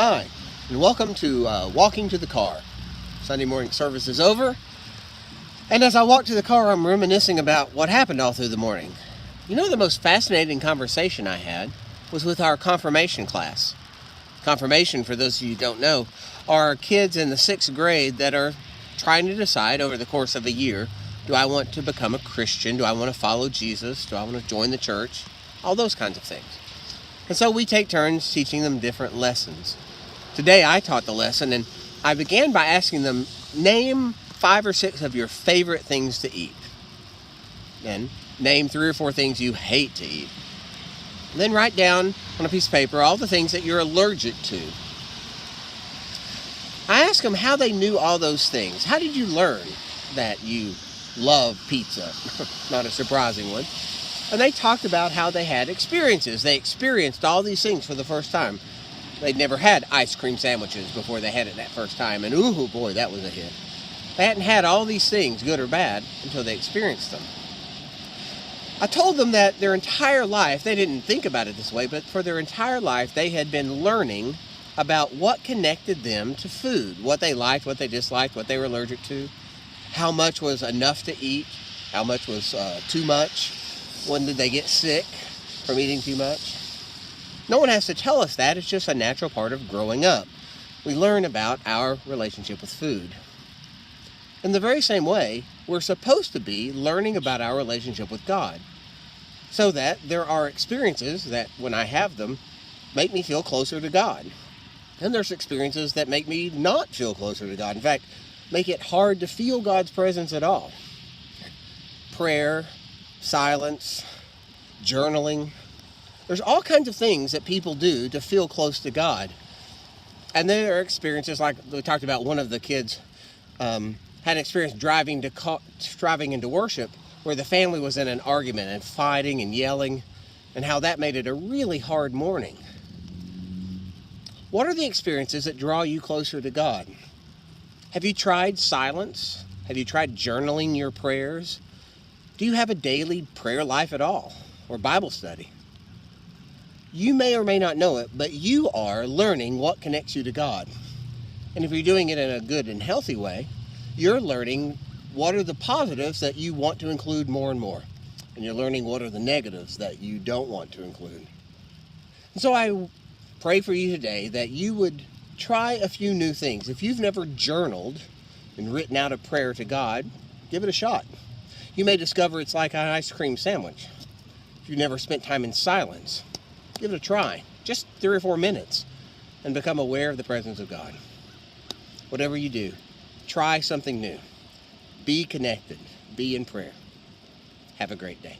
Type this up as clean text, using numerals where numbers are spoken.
Hi, and welcome to Walking to the Car. Sunday morning service is over, and as I walk to the car, I'm reminiscing about what happened all through the morning. You know, the most fascinating conversation I had was with our confirmation class. Confirmation, for those of you who don't know, are kids in the 6th grade that are trying to decide over the course of a year, do I want to become a Christian? Do I want to follow Jesus? Do I want to join the church? All those kinds of things. And so we take turns teaching them different lessons. Today I taught the lesson, and I began by asking them, name 5 or 6 of your favorite things to eat. Then name 3 or 4 things you hate to eat. Then write down on a piece of paper all the things that you're allergic to. I asked them how they knew all those things. How did you learn that you love pizza? Not a surprising one. And they talked about how they had experiences. They experienced all these things for the first time. They'd never had ice cream sandwiches before they had it that first time. And ooh boy, that was a hit. They hadn't had all these things, good or bad, until they experienced them. I told them that their entire life, they didn't think about it this way, but for their entire life, they had been learning about what connected them to food. What they liked, what they disliked, what they were allergic to. How much was enough to eat. How much was too much. When did they get sick from eating too much? No one has to tell us that. It's just a natural part of growing up. We learn about our relationship with food. In the very same way, we're supposed to be learning about our relationship with God, so that there are experiences that, when I have them, make me feel closer to God. And there's experiences that make me not feel closer to God. In fact, make it hard to feel God's presence at all. Prayer, silence, journaling. There's all kinds of things that people do to feel close to God. And there are experiences like we talked about. One of the kids had an experience driving into worship where the family was in an argument and fighting and yelling, and how that made it a really hard morning. What are the experiences that draw you closer to God? Have you tried silence? Have you tried journaling your prayers? Do you have a daily prayer life at all, or Bible study? You may or may not know it, but you are learning what connects you to God. And if you're doing it in a good and healthy way, you're learning what are the positives that you want to include more and more. And you're learning what are the negatives that you don't want to include. And so I pray for you today that you would try a few new things. If you've never journaled and written out a prayer to God, give it a shot. You may discover it's like an ice cream sandwich. If you've never spent time in silence, give it a try. Just 3 or 4 minutes and become aware of the presence of God. Whatever you do, try something new. Be connected. Be in prayer. Have a great day.